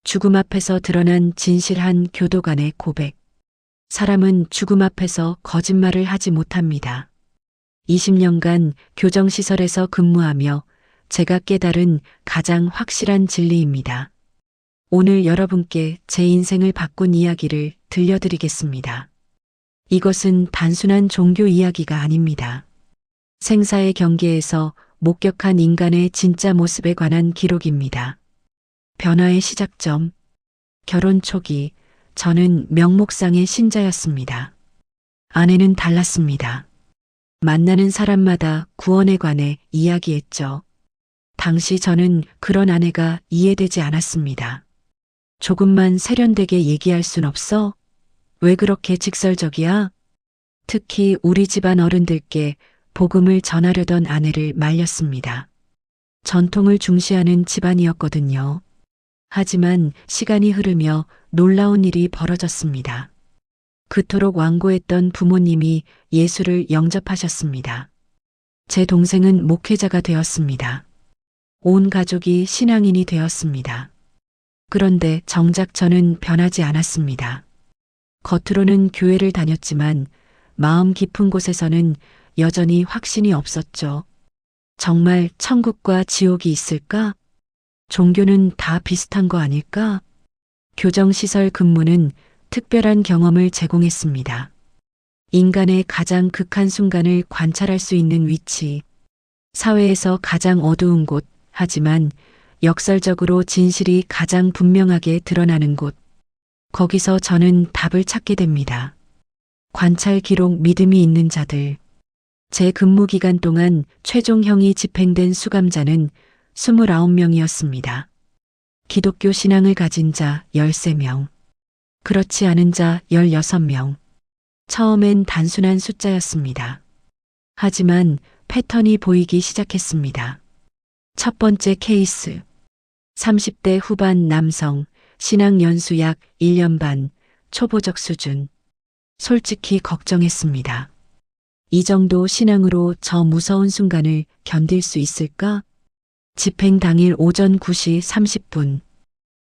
죽음 앞에서 드러난 진실한 교도관의 고백. 사람은 죽음 앞에서 거짓말을 하지 못합니다. 20년간 교정시설에서 근무하며 제가 깨달은 가장 확실한 진리입니다. 오늘 여러분께 제 인생을 바꾼 이야기를 들려드리겠습니다. 이것은 단순한 종교 이야기가 아닙니다. 생사의 경계에서 목격한 인간의 진짜 모습에 관한 기록입니다. 변화의 시작점. 결혼 초기, 저는 명목상의 신자였습니다. 아내는 달랐습니다. 만나는 사람마다 구원에 관해 이야기했죠. 당시 저는 그런 아내가 이해되지 않았습니다. 조금만 세련되게 얘기할 순 없어? 왜 그렇게 직설적이야? 특히 우리 집안 어른들께 복음을 전하려던 아내를 말렸습니다. 전통을 중시하는 집안이었거든요. 하지만 시간이 흐르며 놀라운 일이 벌어졌습니다. 그토록 완고했던 부모님이 예수를 영접하셨습니다. 제 동생은 목회자가 되었습니다. 온 가족이 신앙인이 되었습니다. 그런데 정작 저는 변하지 않았습니다. 겉으로는 교회를 다녔지만 마음 깊은 곳에서는 여전히 확신이 없었죠. 정말 천국과 지옥이 있을까? 종교는 다 비슷한 거 아닐까? 교정시설 근무는 특별한 경험을 제공했습니다. 인간의 가장 극한 순간을 관찰할 수 있는 위치, 사회에서 가장 어두운 곳, 하지만 역설적으로 진실이 가장 분명하게 드러나는 곳. 거기서 저는 답을 찾게 됩니다. 관찰 기록 믿음이 있는 자들. 제 근무 기간 동안 최종형이 집행된 수감자는 29명이었습니다. 기독교 신앙을 가진 자 13명. 그렇지 않은 자 16명. 처음엔 단순한 숫자였습니다. 하지만 패턴이 보이기 시작했습니다. 첫 번째 케이스. 30대 후반 남성, 신앙 연수 약 1년 반, 초보적 수준. 솔직히 걱정했습니다. 이 정도 신앙으로 저 무서운 순간을 견딜 수 있을까? 집행 당일 오전 9시 30분.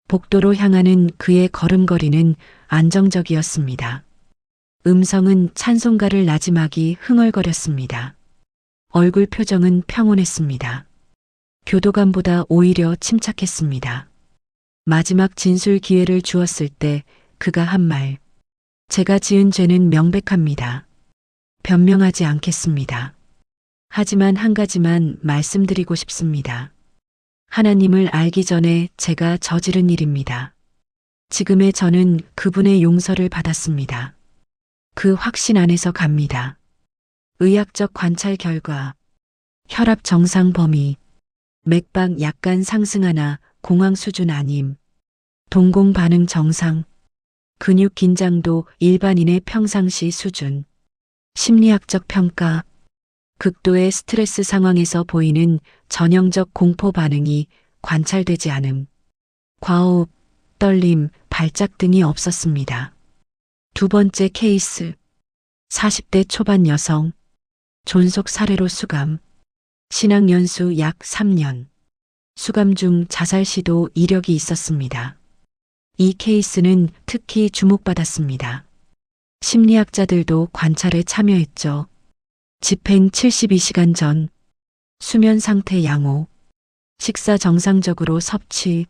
복도로 향하는 그의 걸음걸이는 안정적이었습니다. 음성은 찬송가를 나지막이 흥얼거렸습니다. 얼굴 표정은 평온했습니다. 교도관보다 오히려 침착했습니다. 마지막 진술 기회를 주었을 때 그가 한 말. 제가 지은 죄는 명백합니다. 변명하지 않겠습니다. 하지만 한 가지만 말씀드리고 싶습니다. 하나님을 알기 전에 제가 저지른 일입니다. 지금의 저는 그분의 용서를 받았습니다. 그 확신 안에서 갑니다. 의학적 관찰 결과, 혈압 정상 범위, 맥박 약간 상승하나 공황 수준 아님, 동공 반응 정상, 근육 긴장도 일반인의 평상시 수준, 심리학적 평가, 극도의 스트레스 상황에서 보이는 전형적 공포 반응이 관찰되지 않음, 과호흡, 떨림, 발작 등이 없었습니다. 두 번째 케이스, 40대 초반 여성, 존속 사례로 수감, 신앙 연수 약 3년, 수감 중 자살 시도 이력이 있었습니다. 이 케이스는 특히 주목받았습니다. 심리학자들도 관찰에 참여했죠. 집행 72시간 전, 수면 상태 양호, 식사 정상적으로 섭취,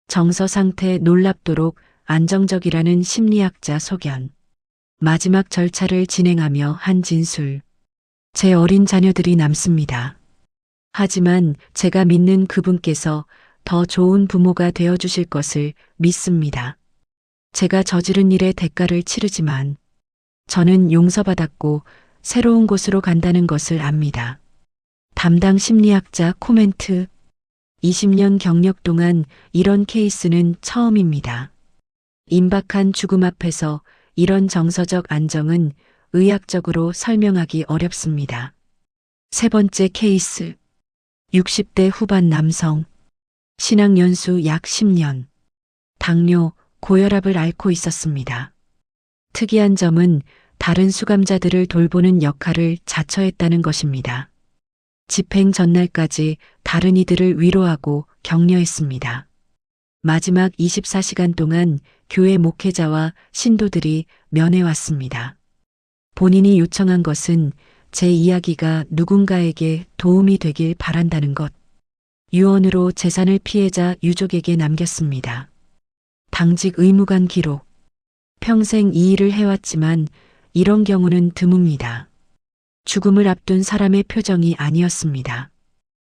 정서 상태 놀랍도록 안정적이라는 심리학자 소견. 마지막 절차를 진행하며 한 진술. 제 어린 자녀들이 남습니다. 하지만 제가 믿는 그분께서 더 좋은 부모가 되어주실 것을 믿습니다. 제가 저지른 일의 대가를 치르지만 저는 용서받았고 새로운 곳으로 간다는 것을 압니다. 담당 심리학자 코멘트. 20년 경력 동안 이런 케이스는 처음입니다. 임박한 죽음 앞에서 이런 정서적 안정은 의학적으로 설명하기 어렵습니다. 세 번째 케이스. 60대 후반 남성. 신앙 연수 약 10년. 당뇨, 고혈압을 앓고 있었습니다. 특이한 점은 다른 수감자들을 돌보는 역할을 자처했다는 것입니다. 집행 전날까지 다른 이들을 위로하고 격려했습니다. 마지막 24시간 동안 교회 목회자와 신도들이 면회왔습니다. 본인이 요청한 것은 제 이야기가 누군가에게 도움이 되길 바란다는 것. 유언으로 재산을 피해자 유족에게 남겼습니다. 당직 의무관 기록. 평생 이 일을 해왔지만 이런 경우는 드뭅니다. 죽음을 앞둔 사람의 표정이 아니었습니다.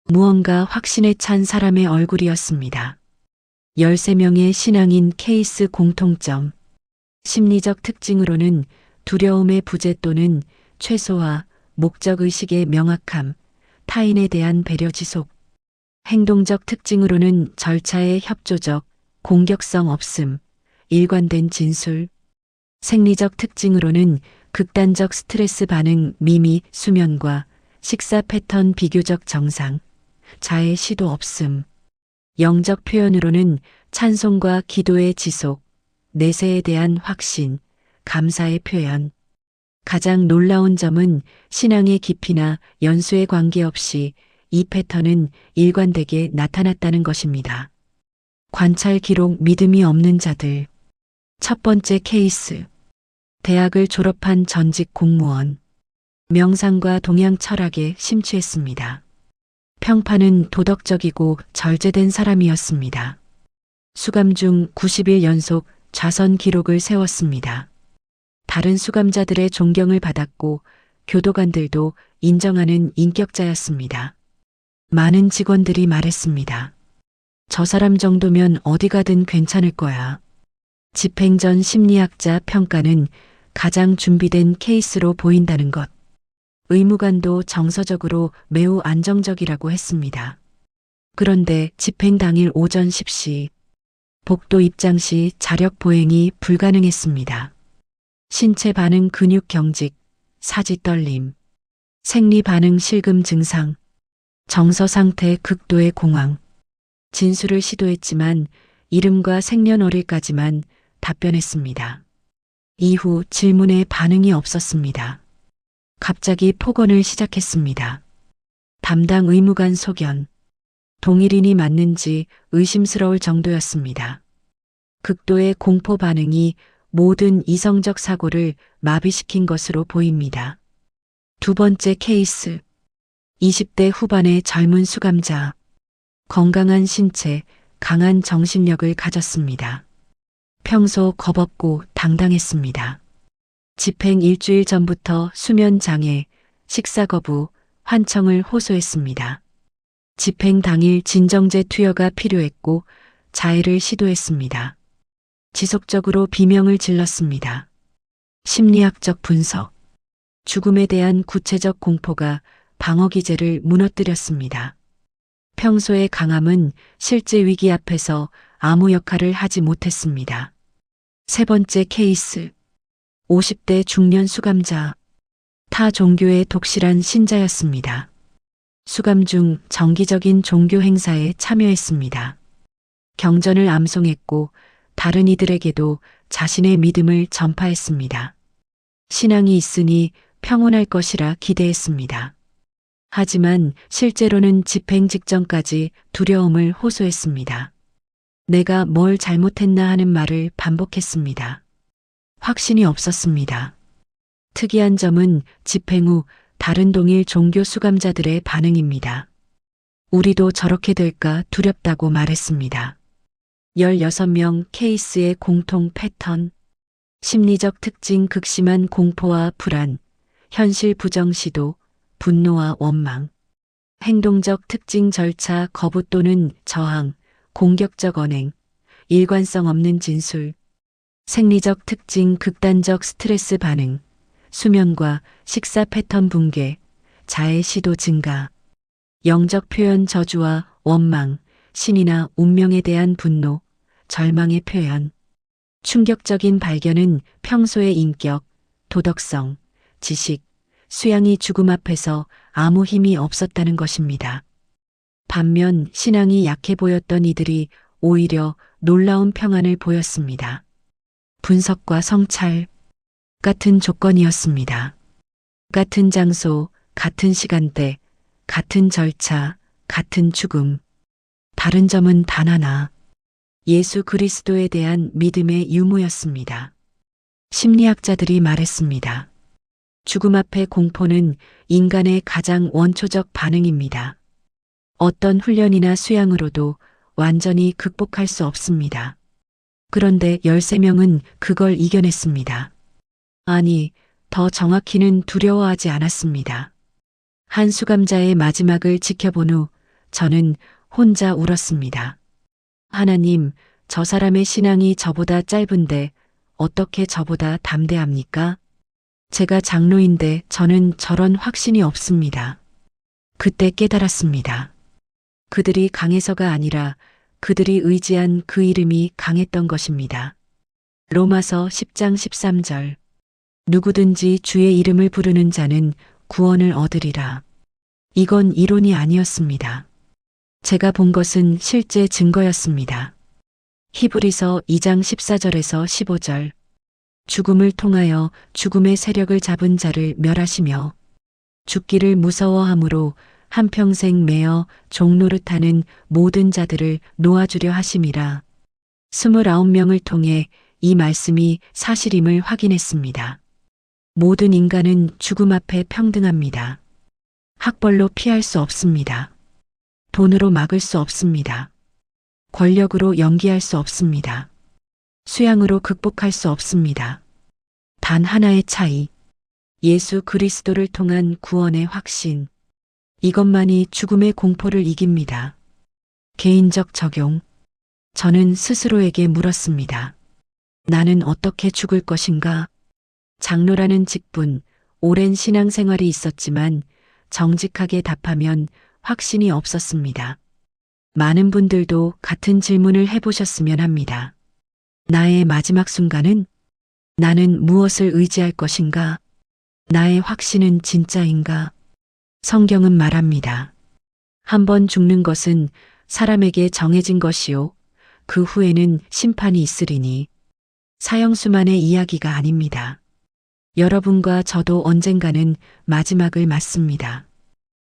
무언가 확신에 찬 사람의 얼굴이었습니다. 13명의 신앙인 케이스 공통점. 심리적 특징으로는 두려움의 부재 또는 최소화, 목적의식의 명확함, 타인에 대한 배려 지속. 행동적 특징으로는 절차의 협조적, 공격성 없음, 일관된 진술. 생리적 특징으로는 극단적 스트레스 반응, 미미, 수면과 식사 패턴 비교적 정상, 자해 시도 없음. 영적 표현으로는 찬송과 기도의 지속, 내세에 대한 확신, 감사의 표현. 가장 놀라운 점은 신앙의 깊이나 연수에 관계없이 이 패턴은 일관되게 나타났다는 것입니다. 관찰 기록 믿음이 없는 자들. 첫 번째 케이스. 대학을 졸업한 전직 공무원. 명상과 동양 철학에 심취했습니다. 평판은 도덕적이고 절제된 사람이었습니다. 수감 중 90일 연속 좌선 기록을 세웠습니다. 다른 수감자들의 존경을 받았고 교도관들도 인정하는 인격자였습니다. 많은 직원들이 말했습니다. 저 사람 정도면 어디 가든 괜찮을 거야. 집행전 심리학자 평가는 가장 준비된 케이스로 보인다는 것. 의무관도 정서적으로 매우 안정적이라고 했습니다. 그런데 집행 당일 오전 10시, 복도 입장 시 자력 보행이 불가능했습니다. 신체 반응 근육 경직, 사지 떨림, 생리 반응 실금 증상, 정서 상태 극도의 공황. 진술을 시도했지만 이름과 생년월일까지만 답변했습니다. 이후 질문에 반응이 없었습니다. 갑자기 폭언을 시작했습니다. 담당 의무관 소견. 동일인이 맞는지 의심스러울 정도였습니다. 극도의 공포 반응이 모든 이성적 사고를 마비시킨 것으로 보입니다. 두 번째 케이스. 20대 후반의 젊은 수감자. 건강한 신체, 강한 정신력을 가졌습니다. 평소 겁없고 당당했습니다. 집행 일주일 전부터 수면 장애, 식사 거부, 환청을 호소했습니다. 집행 당일 진정제 투여가 필요했고 자해를 시도했습니다. 지속적으로 비명을 질렀습니다. 심리학적 분석. 죽음에 대한 구체적 공포가 방어 기제를 무너뜨렸습니다. 평소의 강함은 실제 위기 앞에서 아무 역할을 하지 못했습니다. 세 번째 케이스. 50대 중년 수감자. 타 종교의 독실한 신자였습니다. 수감 중 정기적인 종교 행사에 참여했습니다. 경전을 암송했고 다른 이들에게도 자신의 믿음을 전파했습니다. 신앙이 있으니 평온할 것이라 기대했습니다. 하지만 실제로는 집행 직전까지 두려움을 호소했습니다. 내가 뭘 잘못했나 하는 말을 반복했습니다. 확신이 없었습니다. 특이한 점은 집행 후 다른 동일 종교 수감자들의 반응입니다. 우리도 저렇게 될까 두렵다고 말했습니다. 16명 케이스의 공통 패턴. 심리적 특징 극심한 공포와 불안, 현실 부정 시도, 분노와 원망. 행동적 특징 절차 거부 또는 저항, 공격적 언행, 일관성 없는 진술. 생리적 특징 극단적 스트레스 반응, 수면과 식사 패턴 붕괴, 자해 시도 증가. 영적 표현 저주와 원망, 신이나 운명에 대한 분노, 절망의 표현. 충격적인 발견은 평소의 인격, 도덕성, 지식, 수양이 죽음 앞에서 아무 힘이 없었다는 것입니다. 반면 신앙이 약해 보였던 이들이 오히려 놀라운 평안을 보였습니다. 분석과 성찰. 같은 조건이었습니다. 같은 장소, 같은 시간대, 같은 절차, 같은 죽음. 다른 점은 단 하나. 예수 그리스도에 대한 믿음의 유무였습니다. 심리학자들이 말했습니다. 죽음 앞의 공포는 인간의 가장 원초적 반응입니다. 어떤 훈련이나 수양으로도 완전히 극복할 수 없습니다. 그런데 13명은 그걸 이겨냈습니다. 아니, 더 정확히는 두려워하지 않았습니다. 한 수감자의 마지막을 지켜본 후 저는 혼자 울었습니다. 하나님, 저 사람의 신앙이 저보다 짧은데 어떻게 저보다 담대합니까? 제가 장로인데 저는 저런 확신이 없습니다. 그때 깨달았습니다. 그들이 강해서가 아니라 그들이 의지한 그 이름이 강했던 것입니다. 로마서 10장 13절. 누구든지 주의 이름을 부르는 자는 구원을 얻으리라. 이건 이론이 아니었습니다. 제가 본 것은 실제 증거였습니다. 히브리서 2장 14절에서 15절. 죽음을 통하여 죽음의 세력을 잡은 자를 멸하시며 죽기를 무서워함으로 한평생 매어 종노릇하는 모든 자들을 놓아주려 하심이라. 29명을 통해 이 말씀이 사실임을 확인했습니다. 모든 인간은 죽음 앞에 평등합니다. 학벌로 피할 수 없습니다. 돈으로 막을 수 없습니다. 권력으로 연기할 수 없습니다. 수양으로 극복할 수 없습니다. 단 하나의 차이. 예수 그리스도를 통한 구원의 확신. 이것만이 죽음의 공포를 이깁니다. 개인적 적용. 저는 스스로에게 물었습니다. 나는 어떻게 죽을 것인가? 장로라는 직분, 오랜 신앙생활이 있었지만 정직하게 답하면 확신이 없었습니다. 많은 분들도 같은 질문을 해보셨으면 합니다. 나의 마지막 순간은? 나는 무엇을 의지할 것인가? 나의 확신은 진짜인가? 성경은 말합니다. 한 번 죽는 것은 사람에게 정해진 것이요. 그 후에는 심판이 있으리니. 사형수만의 이야기가 아닙니다. 여러분과 저도 언젠가는 마지막을 맞습니다.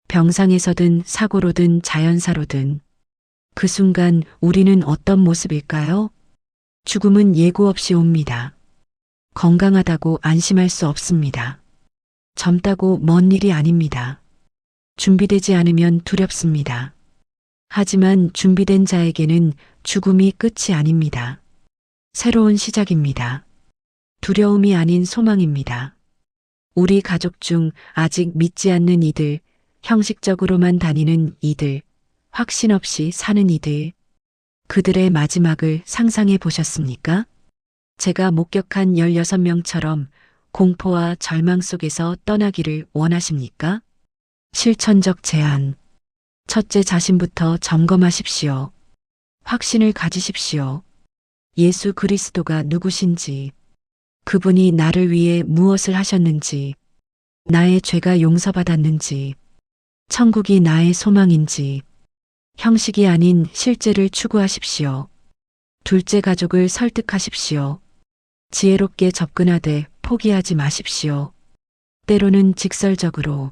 병상에서든 사고로든 자연사로든. 그 순간 우리는 어떤 모습일까요? 죽음은 예고 없이 옵니다. 건강하다고 안심할 수 없습니다. 젊다고 먼 일이 아닙니다. 준비되지 않으면 두렵습니다. 하지만 준비된 자에게는 죽음이 끝이 아닙니다. 새로운 시작입니다. 두려움이 아닌 소망입니다. 우리 가족 중 아직 믿지 않는 이들, 형식적으로만 다니는 이들, 확신 없이 사는 이들, 그들의 마지막을 상상해 보셨습니까? 제가 목격한 16명처럼 공포와 절망 속에서 떠나기를 원하십니까? 실천적 제안. 첫째, 자신부터 점검하십시오. 확신을 가지십시오. 예수 그리스도가 누구신지, 그분이 나를 위해 무엇을 하셨는지, 나의 죄가 용서받았는지, 천국이 나의 소망인지, 형식이 아닌 실제를 추구하십시오. 둘째, 가족을 설득하십시오. 지혜롭게 접근하되 포기하지 마십시오. 때로는 직설적으로,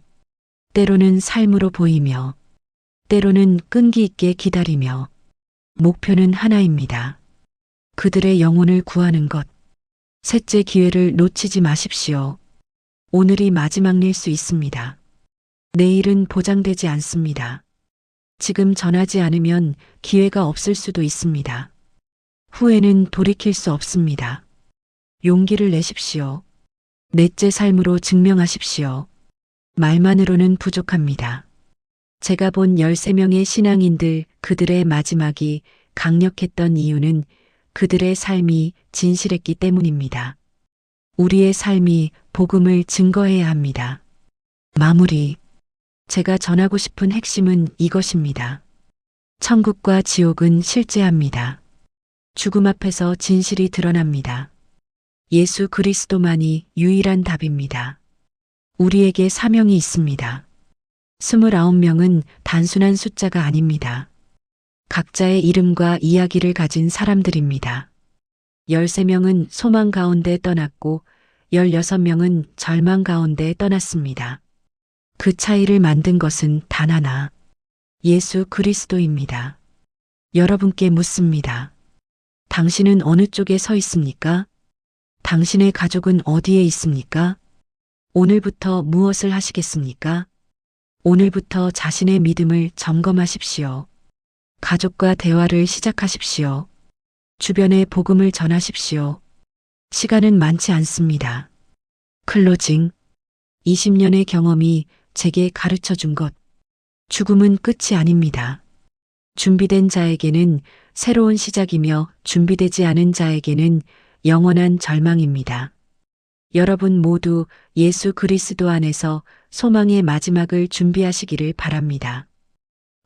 때로는 삶으로 보이며, 때로는 끈기 있게 기다리며, 목표는 하나입니다. 그들의 영혼을 구하는 것. 셋째, 기회를 놓치지 마십시오. 오늘이 마지막일 수 있습니다. 내일은 보장되지 않습니다. 지금 전하지 않으면 기회가 없을 수도 있습니다. 후회는 돌이킬 수 없습니다. 용기를 내십시오. 넷째, 삶으로 증명하십시오. 말만으로는 부족합니다. 제가 본 13명의 신앙인들, 그들의 마지막이 강력했던 이유는 그들의 삶이 진실했기 때문입니다. 우리의 삶이 복음을 증거해야 합니다. 마무리. 제가 전하고 싶은 핵심은 이것입니다. 천국과 지옥은 실제합니다. 죽음 앞에서 진실이 드러납니다. 예수 그리스도만이 유일한 답입니다. 우리에게 사명이 있습니다. 29명은 단순한 숫자가 아닙니다. 각자의 이름과 이야기를 가진 사람들입니다. 13명은 소망 가운데 떠났고 16명은 절망 가운데 떠났습니다. 그 차이를 만든 것은 단 하나, 예수 그리스도입니다. 여러분께 묻습니다. 당신은 어느 쪽에 서 있습니까? 당신의 가족은 어디에 있습니까? 오늘부터 무엇을 하시겠습니까? 오늘부터 자신의 믿음을 점검하십시오. 가족과 대화를 시작하십시오. 주변에 복음을 전하십시오. 시간은 많지 않습니다. 클로징. 20년의 경험이 제게 가르쳐 준 것. 죽음은 끝이 아닙니다. 준비된 자에게는 새로운 시작이며 준비되지 않은 자에게는 영원한 절망입니다. 여러분 모두 예수 그리스도 안에서 소망의 마지막을 준비하시기를 바랍니다.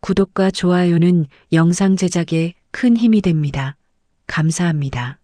구독과 좋아요는 영상 제작에 큰 힘이 됩니다. 감사합니다.